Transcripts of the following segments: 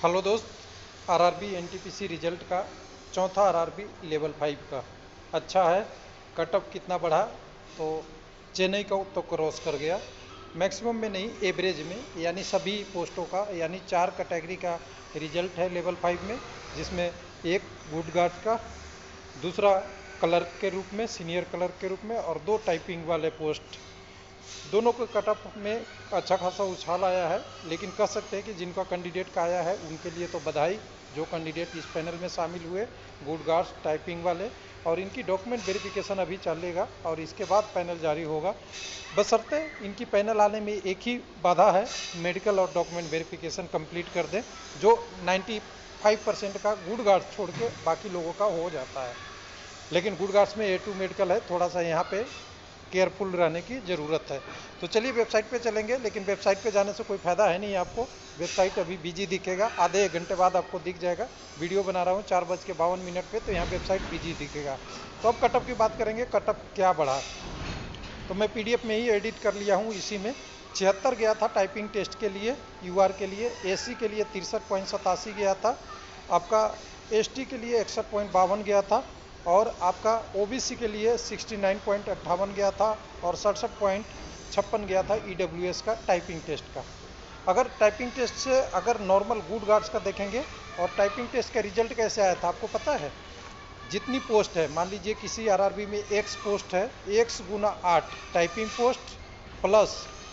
Hello दोस्त, RRB NTPC result का चौथा आरआरबी लेवल 5 का अच्छा है। कट ऑफ कितना बढ़ा तो चेन्नई का तो क्रॉस कर गया, मैक्सिमम में नहीं एवरेज में, यानी सभी पोस्टों का, यानी 4 कैटेगरी का रिजल्ट है लेवल 5 में, जिसमें एक गुड गार्ड का, दूसरा क्लर्क के रूप में, सीनियर क्लर्क के रूप में, और 2 टाइपिंग वाले पोस्ट। दोनों के कटअप में अच्छा खासा उछाल आया है, लेकिन कह सकते हैं कि जिनका कैंडिडेट का आया है उनके लिए तो बधाई, जो कैंडिडेट इस पैनल में शामिल हुए गुड गार्ड्स टाइपिंग वाले। और इनकी डॉक्यूमेंट वेरिफिकेशन अभी चलेगा और इसके बाद पैनल जारी होगा। बशर्ते इनकी पैनल आने में एक ही बाधा है, मेडिकल और डॉक्यूमेंट वेरिफिकेशन कंप्लीट कर दें, जो 95% का गुड गार्ड्स छोड़ के बाकी लोगों का हो जाता है। लेकिन गुड गार्ड्स में A2 मेडिकल है, थोड़ा सा यहाँ पे केयरफुल रहने की ज़रूरत है। तो चलिए वेबसाइट पे चलेंगे, लेकिन वेबसाइट पे जाने से कोई फ़ायदा है नहीं आपको। वेबसाइट अभी बिजी दिखेगा, आधे 1 घंटे बाद आपको दिख जाएगा। वीडियो बना रहा हूँ 4:52 पे, तो यहाँ वेबसाइट बिजी दिखेगा। तो अब कटअप की बात करेंगे, कटअप क्या बढ़ा। तो मैं PDF में ही एडिट कर लिया हूँ, इसी में 76 गया था टाइपिंग टेस्ट के लिए, UR के लिए, AC के लिए 63.87 गया था, आपका ST के लिए 61.52 गया था, और आपका OBC के लिए 69.58 गया था, और 67.56 गया था EWS का टाइपिंग टेस्ट का। अगर टाइपिंग टेस्ट से अगर नॉर्मल गुड गार्ड्स का देखेंगे और टाइपिंग टेस्ट का रिजल्ट कैसे आया था आपको पता है। जितनी पोस्ट है, मान लीजिए किसी आरआरबी में X पोस्ट है, X गुना 8 typing post plus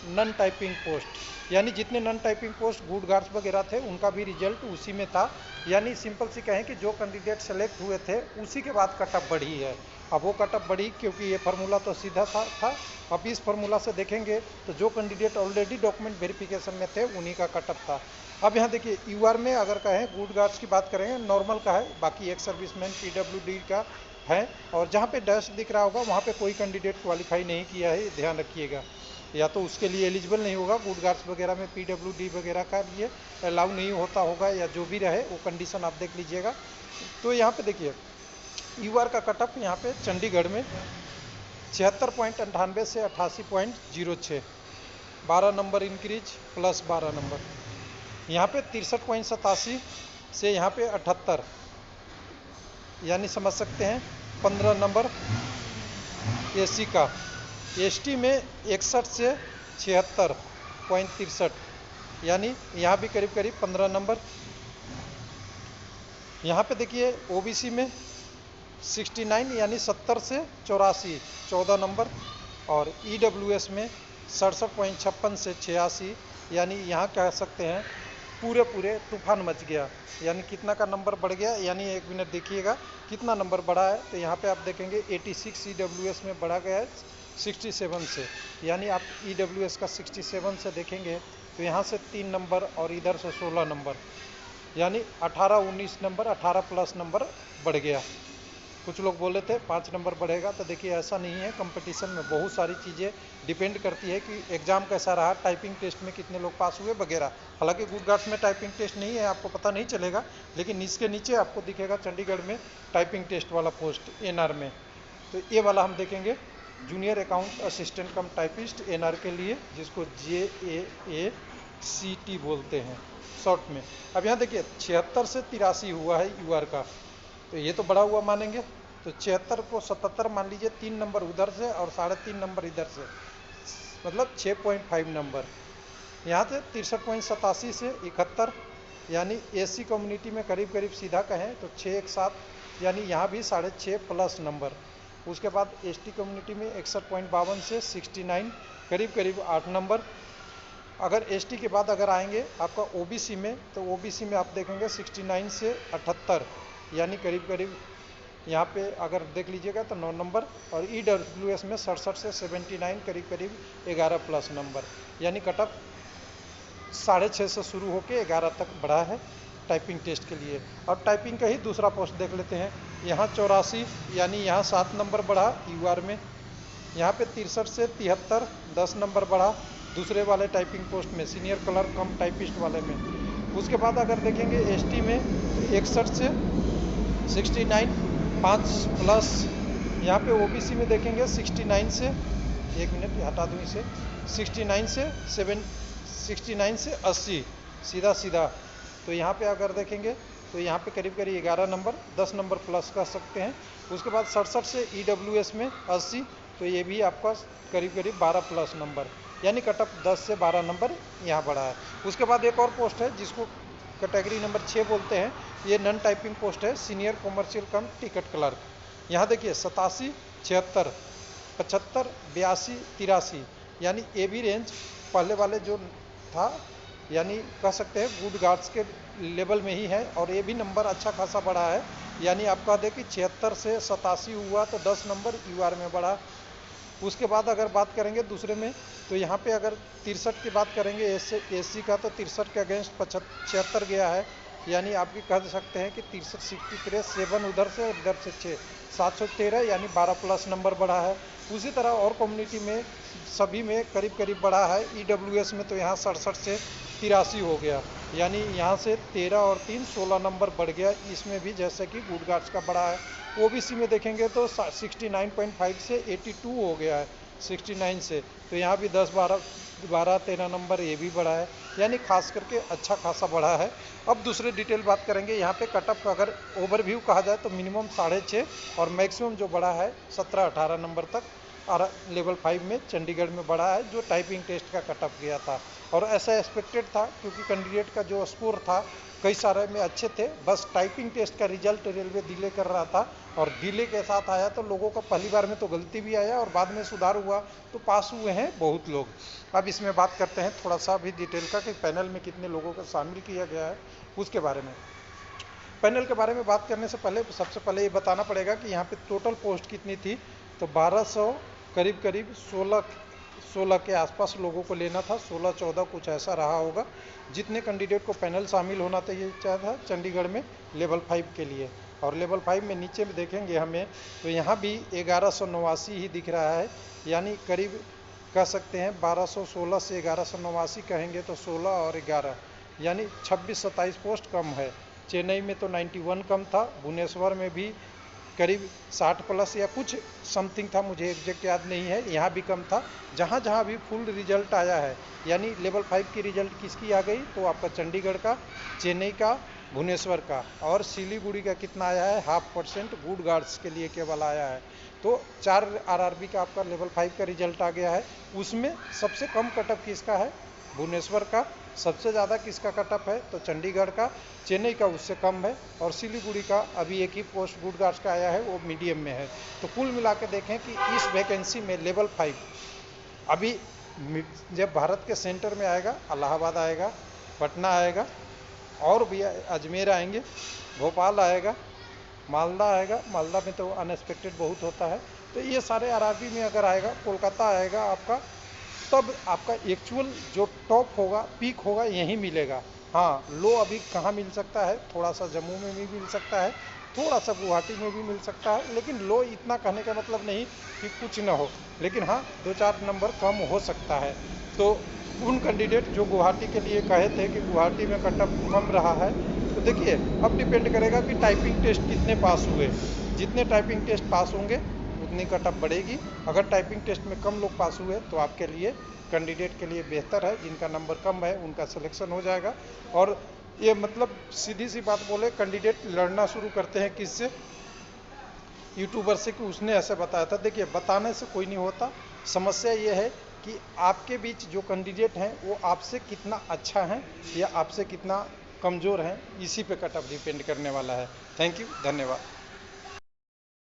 non typing post, यानी जितने non typing post good guards वगैरह थे उनका भी रिजल्ट उसी में था। यानी सिंपल सी कहें कि जो कैंडिडेट सेलेक्ट हुए थे उसी के बाद कटअप बढ़ी है। अब वो कटअप बढ़ी क्योंकि ये फार्मूला तो सीधा था। अब इस फार्मूला से देखेंगे तो जो कैंडिडेट ऑलरेडी डॉक्यूमेंट वेरिफिकेशन में थे उन्हीं का कटअप था। अब यहाँ देखिए UR में अगर कहें गुड गार्ड्स की बात करेंगे, नॉर्मल का है, बाकी एक सर्विसमैन PWD का है, और जहाँ पे डैश दिख रहा होगा वहाँ पे कोई कैंडिडेट क्वालिफाई नहीं किया है, ध्यान रखिएगा। या तो उसके लिए एलिजिबल नहीं होगा, गुड गार्ड्स वगैरह में PWD वगैरह का लिए अलाउ नहीं होता होगा, या जो भी रहे वो कंडीशन आप देख लीजिएगा। तो यहाँ पे देखिए UR का कटअप यहाँ पे चंडीगढ़ में 76.98 से 88.06, 12 नंबर इंक्रीज प्लस 12 नंबर। यहाँ पे 63.87 से यहाँ पे 78, यानी समझ सकते हैं 15 नंबर AC का। ST में 61 से 76.63, यानी यहाँ भी करीब करीब 15 नंबर। यहाँ पे देखिए OBC में 69 यानी 70 से 84, 14 नंबर, और EWS में 67.56 से 86, यानी यहाँ कह सकते हैं पूरे तूफान मच गया। यानी कितना का नंबर बढ़ गया, यानी 1 मिनट देखिएगा कितना नंबर बढ़ा है। तो यहाँ पे आप देखेंगे 86 EWS में बढ़ा गया है 67 से, यानी आप EWS का 67 से देखेंगे तो यहाँ से 3 नंबर और इधर से 16 नंबर, यानी 18-19 नंबर, 18 प्लस नंबर बढ़ गया। कुछ लोग बोले थे 5 नंबर बढ़ेगा, तो देखिए ऐसा नहीं है। कंपटीशन में बहुत सारी चीज़ें डिपेंड करती है कि एग्ज़ाम कैसा रहा, टाइपिंग टेस्ट में कितने लोग पास हुए वगैरह। हालांकि गुड गार्ड्स में टाइपिंग टेस्ट नहीं है, आपको पता नहीं चलेगा, लेकिन इसके नीचे आपको दिखेगा चंडीगढ़ में टाइपिंग टेस्ट वाला पोस्ट NR में। तो ये वाला हम देखेंगे जूनियर अकाउंट असिस्टेंट कम टाइपिस्ट NR के लिए, जिसको JAACT बोलते हैं शॉर्ट में। अब यहाँ देखिए 76 से 83 हुआ है UR का, तो ये तो बड़ा हुआ मानेंगे। तो 76 को 77 मान लीजिए, 3 नंबर उधर से और 3.5 नंबर इधर से, मतलब 6.5 नंबर। यहाँ से 63.87 से 71, यानी AC कम्युनिटी में करीब करीब सीधा कहें तो 617, यानी यहाँ भी 6.5 प्लस नंबर। उसके बाद ST कम्युनिटी में 61.52 से 69, करीब करीब 8 नंबर। अगर ST के बाद अगर आएंगे आपका OBC में, तो OBC में आप देखेंगे 69 से 78, यानी करीब करीब यहाँ पे अगर देख लीजिएगा तो 9 नंबर, और EWS में 67 से 79, करीब करीब 11 प्लस नंबर। यानी कटअप 6.5 से शुरू होकर 11 तक बढ़ा है टाइपिंग टेस्ट के लिए। और टाइपिंग का ही दूसरा पोस्ट देख लेते हैं। यहाँ 84, यानी यहाँ 7 नंबर बढ़ा UR में। यहाँ पे 63 से 73, 10 नंबर बढ़ा दूसरे वाले टाइपिंग पोस्ट में, सीनियर क्लर्क कम टाइपिस्ट वाले में। उसके बाद अगर देखेंगे ST में 61 से 69, 5 प्लस। यहाँ पे OBC में देखेंगे 69 से, 1 मिनट हटा दूँ इसे, 69 से 80, सीधा सीधा तो यहाँ पे अगर देखेंगे तो यहाँ पे करीब करीब 11 नंबर, 10 नंबर प्लस कर सकते हैं। उसके बाद 67 से EWS में 80, तो ये भी आपका करीब करीब 12 प्लस नंबर, यानी कटअप 10 से 12 नंबर यहाँ बढ़ा है। उसके बाद एक और पोस्ट है जिसको कैटेगरी नंबर 6 बोलते हैं, ये नॉन टाइपिंग पोस्ट है, सीनियर कॉमर्शियल कम टिकट क्लर्क। यहाँ देखिए 87, 76, 75, 82, 83, यानी ए बी रेंज पहले वाले जो था, यानी कह सकते हैं गुड गार्ड्स के लेवल में ही है, और ये भी नंबर अच्छा खासा बढ़ा है। यानी आप कह दें कि 76 से 87 हुआ तो 10 नंबर UR में बढ़ा। उसके बाद अगर बात करेंगे दूसरे में, तो यहाँ पे अगर 63 की बात करेंगे SC का, तो 63 के अगेंस्ट 76 गया है, यानी आप कह सकते हैं कि 63, 63, 7 उधर से और इधर से 6, 713, यानी 12 प्लस नंबर बढ़ा है। उसी तरह और कम्युनिटी में सभी में करीब करीब बढ़ा है। EWS में तो यहाँ 67 से 83 हो गया, यानी यहाँ से 13 और 3 16 नंबर बढ़ गया। इसमें भी जैसे कि गुड गार्ड्स का बढ़ा है। OBC में देखेंगे तो 69.5 से 82 हो गया है, 69 से, तो यहाँ भी 10, 12, 13 नंबर ये भी बढ़ा है, यानी खास करके अच्छा खासा बढ़ा है। अब दूसरे डिटेल बात करेंगे। यहाँ पे कटअप अगर ओवरव्यू कहा जाए तो मिनिमम 6.5 और मैक्सिमम जो बढ़ा है 17-18 नंबर तक और लेवल 5 में चंडीगढ़ में बढ़ा है, जो टाइपिंग टेस्ट का कटअप गया था। और ऐसा एक्सपेक्टेड था क्योंकि कैंडिडेट का जो स्कोर था कई सारे में अच्छे थे, बस टाइपिंग टेस्ट का रिजल्ट रेलवे डिले कर रहा था, और डिले के साथ आया तो लोगों का पहली बार में तो गलती भी आया और बाद में सुधार हुआ, तो पास हुए हैं बहुत लोग। अब इसमें बात करते हैं थोड़ा सा भी डिटेल का कि पैनल में कितने लोगों को शामिल किया गया है उसके बारे में। पैनल के बारे में बात करने से पहले सबसे पहले ये बताना पड़ेगा कि यहाँ पे टोटल पोस्ट कितनी थी, तो 1200 करीब करीब 16 के आसपास लोगों को लेना था, 16-14 कुछ ऐसा रहा होगा, जितने कैंडिडेट को पैनल शामिल होना चाहिए था चंडीगढ़ में लेवल 5 के लिए। और लेवल 5 में नीचे में देखेंगे हमें तो यहाँ भी 1189 ही दिख रहा है, यानी करीब कह सकते हैं 1216 से 1189 कहेंगे तो 16 और 11, यानी 26-27 पोस्ट कम है। चेन्नई में तो 91 कम था, भुवनेश्वर में भी करीब 60 प्लस या कुछ समथिंग था, मुझे एग्जैक्ट याद नहीं है, यहाँ भी कम था। जहाँ जहाँ भी फुल रिजल्ट आया है, यानी लेवल 5 की रिजल्ट किसकी आ गई, तो आपका चंडीगढ़ का, चेन्नई का, भुवनेश्वर का, और सिलीगुड़ी का कितना आया है 0.5% गुड गार्ड्स के लिए केवल आया है। तो 4 RRB का आपका लेवल 5 का रिजल्ट आ गया है। उसमें सबसे कम कटअप किसका है, भुवनेश्वर का। सबसे ज़्यादा किसका कटअप है, तो चंडीगढ़ का। चेन्नई का उससे कम है, और सिलीगुड़ी का अभी एक ही पोस्ट गुड गार्ड्स का आया है, वो मीडियम में है। तो कुल मिला के देखें कि इस वैकेंसी में लेवल 5 अभी जब भारत के सेंटर में आएगा, इलाहाबाद आएगा, पटना आएगा, और भी अजमेर आएंगे, भोपाल आएगा, मालदा आएगा, मालदा में तो अनएक्सपेक्टेड बहुत होता है, तो ये सारे RRB में अगर आएगा, कोलकाता आएगा आपका, तब आपका एक्चुअल जो टॉप होगा, पीक होगा, यहीं मिलेगा। हाँ, लो अभी कहाँ मिल सकता है, थोड़ा सा जम्मू में भी मिल सकता है, थोड़ा सा गुवाहाटी में भी मिल सकता है, लेकिन लो इतना कहने का मतलब नहीं कि कुछ ना हो, लेकिन हाँ 2-4 नंबर कम हो सकता है। तो उन कैंडिडेट जो गुवाहाटी के लिए कहे थे कि गुवाहाटी में कटअप कम रहा है, तो देखिए अब डिपेंड करेगा कि टाइपिंग टेस्ट कितने पास हुए। जितने टाइपिंग टेस्ट पास होंगे उतनी कटअप बढ़ेगी। अगर टाइपिंग टेस्ट में कम लोग पास हुए तो आपके लिए, कैंडिडेट के लिए बेहतर है, जिनका नंबर कम है उनका सिलेक्शन हो जाएगा। और ये मतलब सीधी सी बात बोले, कैंडिडेट लड़ना शुरू करते हैं किससे, यूट्यूबर से, कि उसने ऐसे बताया था। देखिए बताने से कोई नहीं होता, समस्या ये है कि आपके बीच जो कैंडिडेट हैं वो आपसे कितना अच्छा है या आपसे कितना कमज़ोर हैं, इसी पे कटअप डिपेंड करने वाला है। थैंक यू, धन्यवाद।